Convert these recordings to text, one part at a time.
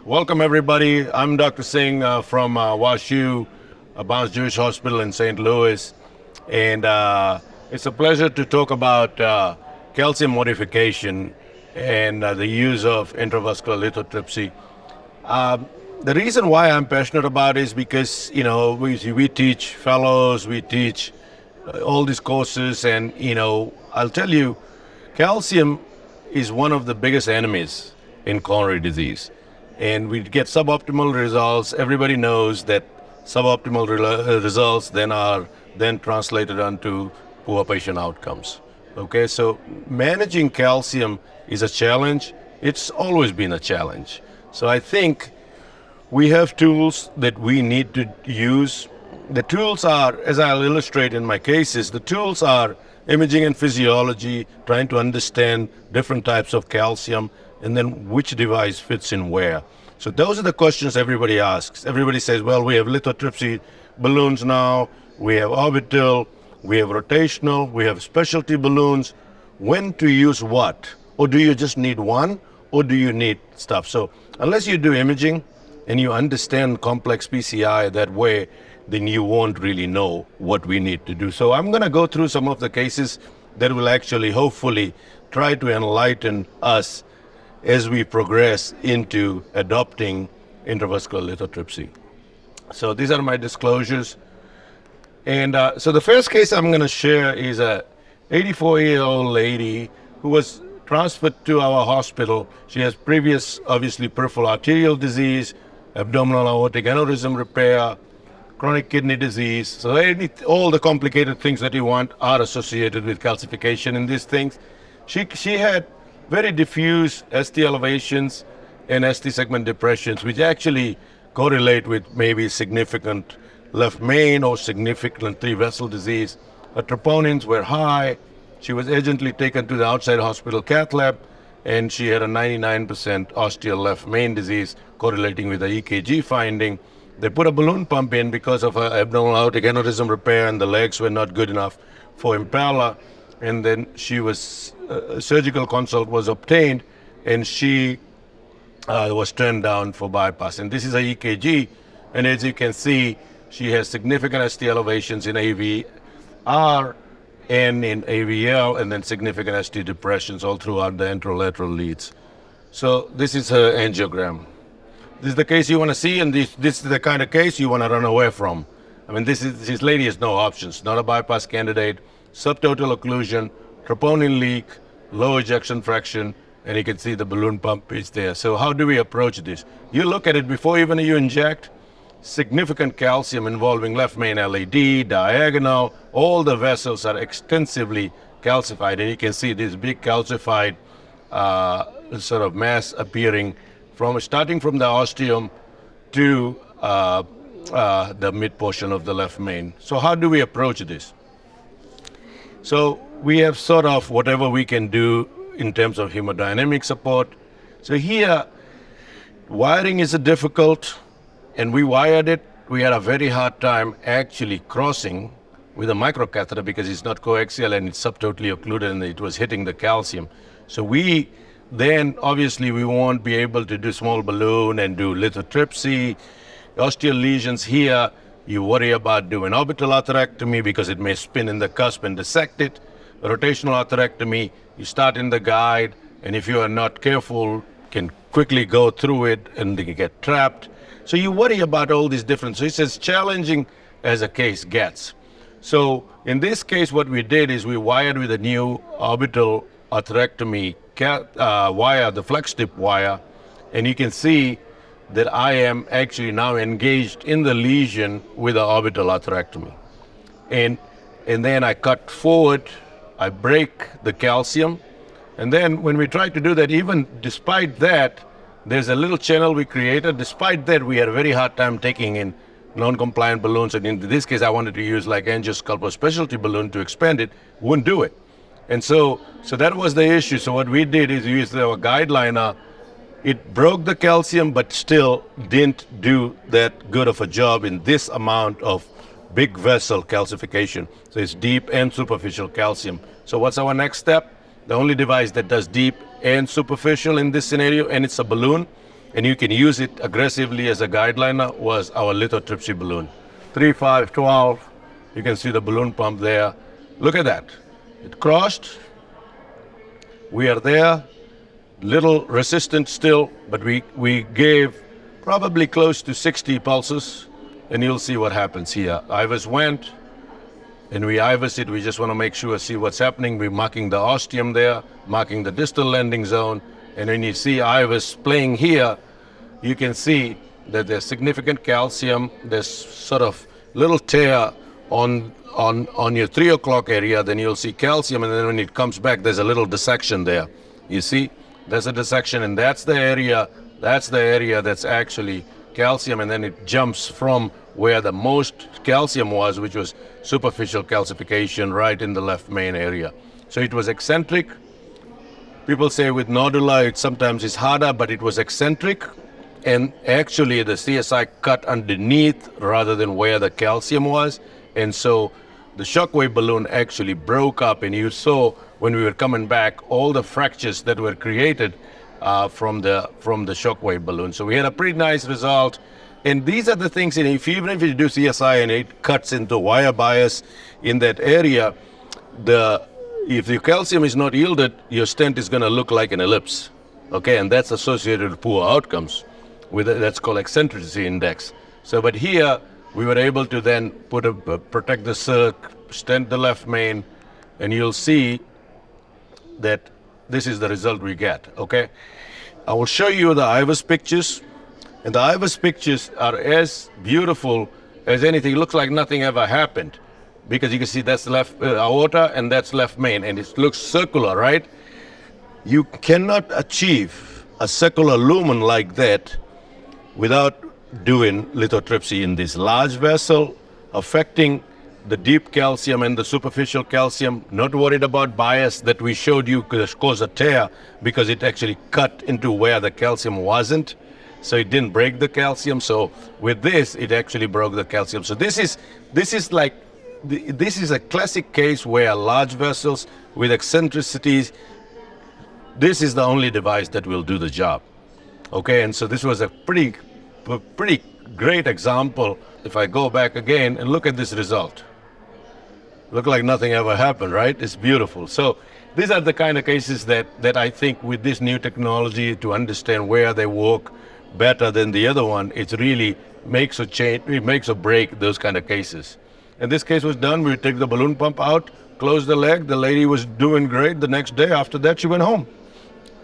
Welcome, everybody. I'm Dr. Singh from WashU, Barnes Jewish Hospital in St. Louis. And it's a pleasure to talk about calcium modification and the use of intravascular lithotripsy. The reason why I'm passionate about it is because, we teach fellows, we teach all these courses, and, I'll tell you, calcium is one of the biggest enemies in coronary disease. And we get suboptimal results. Everybody knows that suboptimal results then translated onto poor patient outcomes. Okay, so managing calcium is a challenge. It's always been a challenge. So I think we have tools that we need to use. The tools are, as I'll illustrate in my cases, the tools are imaging and physiology, trying to understand different types of calcium, and then which device fits in where. So those are the questions everybody asks. Everybody says, well, we have lithotripsy balloons now, we have orbital, we have rotational, we have specialty balloons. When to use what? Or do you just need one? Or do you need stuff? So unless you do imaging and you understand complex PCI that way, then you won't really know what we need to do. So I'm going to go through some of the cases that will actually hopefully try to enlighten us as we progress into adopting intravascular lithotripsy. So these are my disclosures. And so the first case I'm going to share is a 84-year-old lady who was transferred to our hospital. She has previous, obviously, peripheral arterial disease, abdominal aortic aneurysm repair, chronic kidney disease. So all the complicated things that you want are associated with calcification in these things. She had very diffuse ST elevations and ST segment depressions, which actually correlate with maybe significant left main or significant three-vessel disease. Her troponins were high. She was urgently taken to the outside hospital cath lab, and she had a 99% osteal left main disease correlating with the EKG finding. They put a balloon pump in because of her abdominal aortic aneurysm repair, and the legs were not good enough for Impala. And then a surgical consult was obtained, and she was turned down for bypass. And this is a EKG, and as you can see, she has significant ST elevations in AVR and in AVL, and then significant ST depressions all throughout the anterolateral leads. So this is her angiogram. This is the case you want to see, and this is the kind of case you want to run away from. I mean, this lady has no options, not a bypass candidate, subtotal occlusion, troponin leak, low ejection fraction, and you can see the balloon pump is there. So how do we approach this? You look at it before even you inject. Significant calcium involving left main LAD, diagonal, all the vessels are extensively calcified, and you can see this big calcified sort of mass appearing starting from the ostium to the mid portion of the left main. So how do we approach this? So we have sort of whatever we can do in terms of hemodynamic support. So here, wiring is difficult, and we wired it. We had a very hard time actually crossing with a microcatheter because it's not coaxial and it's subtotally occluded, and it was hitting the calcium. So then obviously we won't be able to do small balloon and do lithotripsy. Osteal lesions here, you worry about doing orbital atherectomy because it may spin in the cusp and dissect it. Rotational atherectomy, you start in the guide, and if you are not careful, can quickly go through it and they get trapped. So you worry about all these different, so it's as challenging as a case gets. So in this case, what we did is we wired with a new orbital atherectomy wire, the flex tip wire, and you can see that I am actually now engaged in the lesion with the orbital atherectomy. And then I cut forward, I break the calcium, and then when we try to do that, even despite that, there's a little channel we created. Despite that, we had a very hard time taking in non-compliant balloons, and in this case, I wanted to use like angiosculptor specialty balloon to expand it, wouldn't do it. And so that was the issue. So what we did is we used our guideliner. It broke the calcium, but still didn't do that good of a job in this amount of big vessel calcification. So it's deep and superficial calcium. So what's our next step? The only device that does deep and superficial in this scenario, and it's a balloon, and you can use it aggressively as a guideliner, was our lithotripsy balloon. 3, 5, 12, you can see the balloon pump there. Look at that. It crossed. We are there, little resistant still, but we gave probably close to 60 pulses, and you'll see what happens here. IVUS went, and we IVUS it. We just want to make sure, see what's happening. We're marking the ostium there, marking the distal landing zone, and when you see IVUS playing here, you can see that there's significant calcium. There's sort of little tear on your 3 o'clock area, then you'll see calcium, and then when it comes back, there's a little dissection there. You see, there's a dissection, and that's the area that's actually calcium, and then it jumps from where the most calcium was, which was superficial calcification, right in the left main area. So it was eccentric. People say with nodular, it sometimes is harder, but it was eccentric, and actually the CSI cut underneath rather than where the calcium was, and so the shockwave balloon actually broke up, and you saw when we were coming back all the fractures that were created from the shockwave balloon. So we had a pretty nice result, and these are the things. And even if you do CSI and it cuts into wire bias in that area, if the calcium is not yielded, your stent is going to look like an ellipse, okay, and that's associated with poor outcomes. That's called eccentricity index. So, but here we were able to then protect the circ, stent the left main, and you'll see that this is the result we get, okay? I will show you the IVUS pictures, and the IVUS pictures are as beautiful as anything. It looks like nothing ever happened, because you can see that's left aorta and that's left main, and it looks circular, right? You cannot achieve a circular lumen like that without doing lithotripsy in this large vessel, affecting the deep calcium and the superficial calcium. Not worried about bias that we showed you could cause a tear because it actually cut into where the calcium wasn't. So it didn't break the calcium. So with this, it actually broke the calcium. So this is a classic case where large vessels with eccentricities, this is the only device that will do the job. Okay, and so this was a pretty great example. If I go back again and look at this result, look like nothing ever happened, right? It's beautiful. So these are the kind of cases that I think with this new technology, to understand where they work better than the other one, it really makes a change, it makes or break those kind of cases. And this case was done. We take the balloon pump out, close the leg. The lady was doing great. The next day after that, she went home.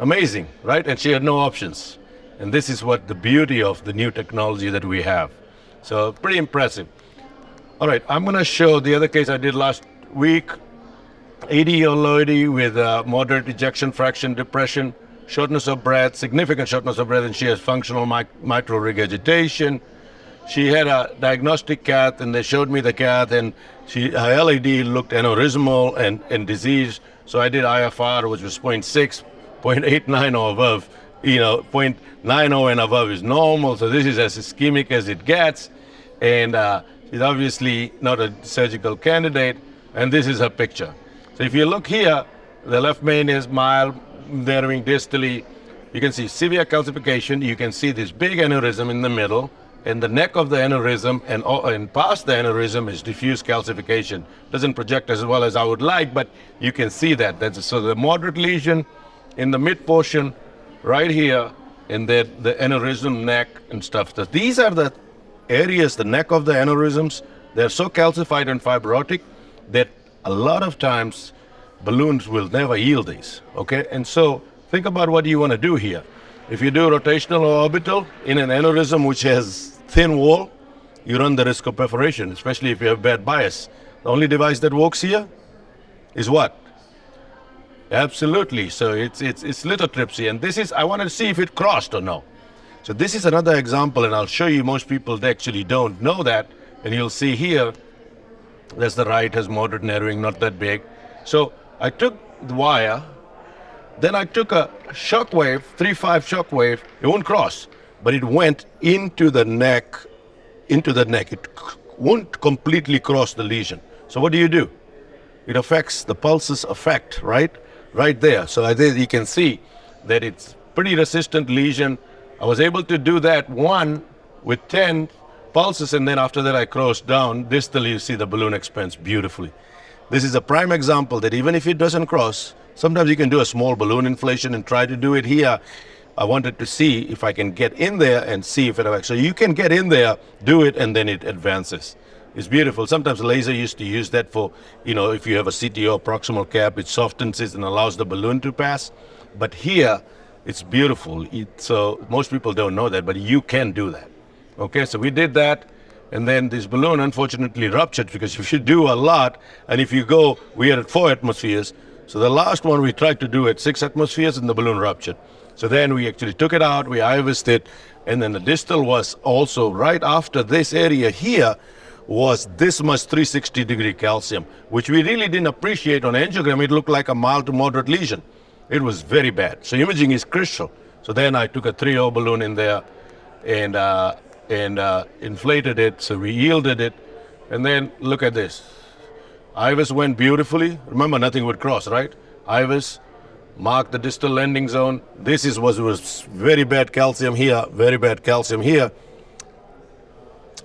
Amazing, right? And she had no options. And this is what the beauty of the new technology that we have. So pretty impressive. All right, I'm gonna show the other case I did last week. 80-year-old lady with moderate ejection fraction depression, shortness of breath, significant shortness of breath, and she has functional mitral regurgitation. She had a diagnostic cath, and they showed me the cath, and her LAD looked aneurysmal and diseased. So I did IFR, which was 0.6, 0.89 or above. 0.90 and above is normal, so this is as ischemic as it gets, and she's obviously not a surgical candidate, and this is her picture. So if you look here, the left main is mild, narrowing distally. You can see severe calcification. You can see this big aneurysm in the middle, and the neck of the aneurysm and past the aneurysm is diffuse calcification. Doesn't project as well as I would like, but you can see that. So the moderate lesion in the mid portion, right here, in the aneurysm neck and stuff. So these are the areas, the neck of the aneurysms. They're so calcified and fibrotic that a lot of times balloons will never yield these, okay? And so think about what you want to do here. If you do rotational or orbital in an aneurysm which has thin wall, you run the risk of perforation, especially if you have bad bias. The only device that works here is what? Absolutely. So it's lithotripsy, and this is, I want to see if it crossed or no. So this is another example, and I'll show you. Most people actually don't know that, and you'll see here, there's the right, has moderate narrowing, not that big. So I took the wire, then I took a shockwave, 3.5 shockwave. It won't cross, but it went into the neck. It won't completely cross the lesion. So what do? It affects the pulses effect, right there. So you can see that it's pretty resistant lesion, I was able to do that one with 10 pulses, and then after that I crossed down. Distally, you see the balloon expands beautifully. This is a prime example that even if it doesn't cross, sometimes you can do a small balloon inflation and try to do it here. I wanted to see if I can get in there and see if it works. So you can get in there, do it, and then it advances. It's beautiful. Sometimes laser used to use that for, if you have a CTO proximal cap, it softens it and allows the balloon to pass. But here, it's beautiful. So most people don't know that, but you can do that. Okay, so we did that. And then this balloon unfortunately ruptured, because if you do a lot, and if you go, we are at 4 atmospheres. So the last one we tried to do at 6 atmospheres and the balloon ruptured. So then we actually took it out, we IVISed it, and then the distal was also right after this area here was this much 360-degree calcium, which we really didn't appreciate on angiogram. It looked like a mild to moderate lesion. It was very bad. So imaging is crucial. So then I took a 3O balloon in there and inflated it, so we yielded it, and then look at this. IVIS went beautifully. Remember, nothing would cross, right? IVIS marked the distal landing zone. This was very bad calcium here, very bad calcium here.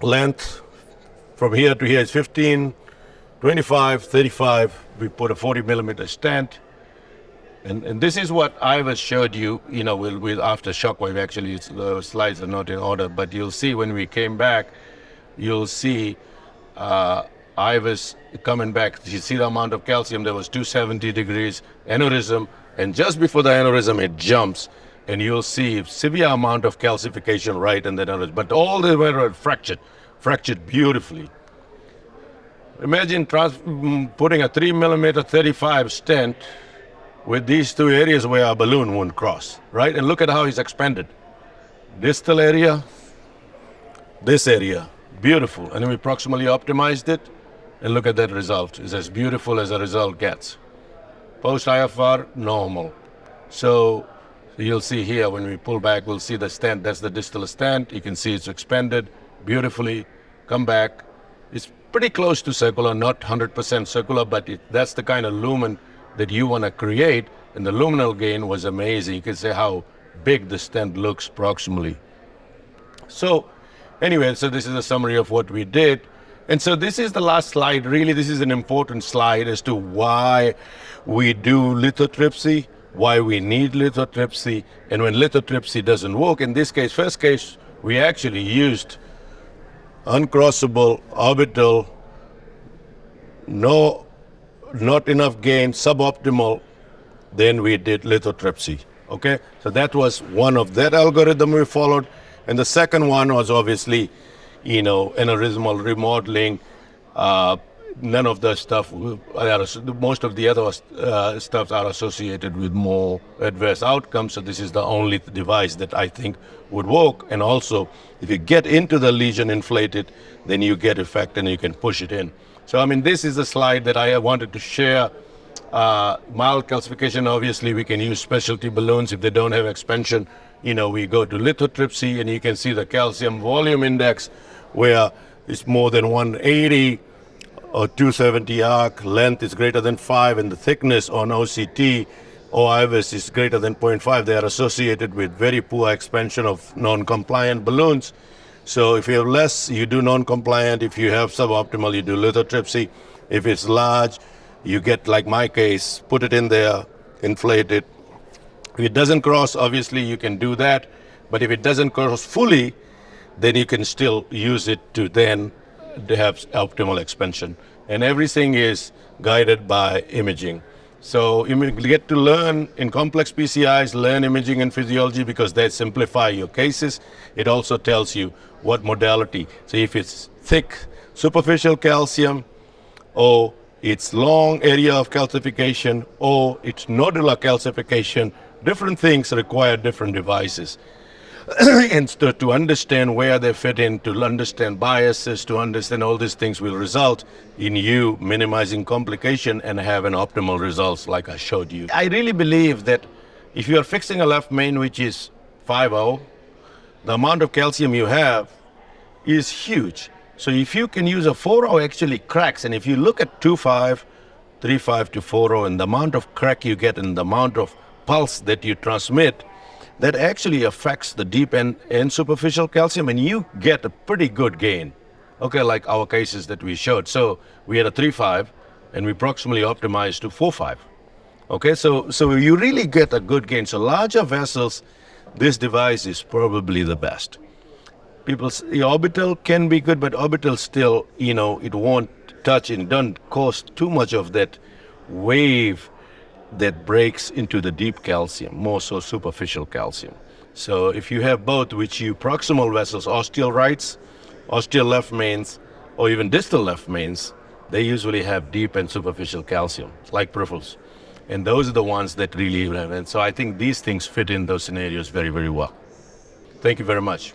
Length from here to here is 15, 25, 35. We put a 40 millimeter stent. And this is what IVIS showed you, with after shockwave. Actually, the slides are not in order, but you'll see when we came back, you'll see IVIS coming back. You see the amount of calcium. There was 270 degrees aneurysm, and just before the aneurysm, it jumps, and you'll see severe amount of calcification right in the aneurysm. But all the way around fractured beautifully. Imagine putting a 3 millimeter 35 stent with these two areas where a balloon won't cross, right? And look at how it's expanded. Distal area, this area, beautiful. And then we proximally optimized it, and look at that result. It's as beautiful as a result gets. Post IFR, normal. So you'll see here when we pull back, we'll see the stent. That's the distal stent. You can see it's expanded beautifully. Come back. It's pretty close to circular, not 100% circular, but that's the kind of lumen that you want to create, and the luminal gain was amazing. You can see how big the stent looks proximally. So anyway, so this is a summary of what we did. And so this is the last slide. Really, this is an important slide as to why we do lithotripsy, why we need lithotripsy, and when lithotripsy doesn't work. In this case, first case, we actually used uncrossable, orbital, not enough gain, suboptimal, then we did lithotripsy. Okay, so that was one of that algorithm we followed. And the second one was obviously, aneurysmal remodeling. None of the stuff, most of the other stuff are associated with more adverse outcomes. So this is the only device that I think would work. And also, if you get into the lesion inflated, then you get effect and you can push it in. So, this is a slide that I wanted to share. Mild calcification, obviously, we can use specialty balloons if they don't have expansion. We go to lithotripsy, and you can see the calcium volume index, where it's more than 180 or 270 arc, length is greater than 5, and the thickness on OCT or IVIS is greater than 0.5. They are associated with very poor expansion of non-compliant balloons. So if you have less, you do non-compliant. If you have suboptimal, you do lithotripsy. If it's large, you get, like my case, put it in there, inflate it. If it doesn't cross, obviously you can do that. But if it doesn't cross fully, then you can still use it to then have optimal expansion. And everything is guided by imaging. So you get to learn in complex PCIs, learn imaging and physiology, because they simplify your cases. It also tells you what modality. So if it's thick, superficial calcium, or it's long area of calcification, or it's nodular calcification, different things require different devices. And so to understand where they fit in, to understand biases, to understand all these things will result in you minimizing complication and having optimal results like I showed you. I really believe that if you are fixing a left main which is 5.0, the amount of calcium you have is huge. So if you can use a 4.0 actually cracks, and if you look at 2.5, 3.5 to 4.0 and the amount of crack you get and the amount of pulse that you transmit, that actually affects the deep and superficial calcium, and you get a pretty good gain. Okay, like our cases that we showed. So we had a 3.5 and we proximally optimized to 4.5. Okay, so you really get a good gain. So larger vessels, this device is probably the best. The orbital can be good, but orbital still, it won't touch and don't cause too much of that wave that breaks into the deep calcium, more so superficial calcium. So if you have both, which you proximal vessels, ostial rights, ostial left mains, or even distal left mains, they usually have deep and superficial calcium, like peripherals. And those are the ones that really have. And so I think these things fit in those scenarios very, very well. Thank you very much.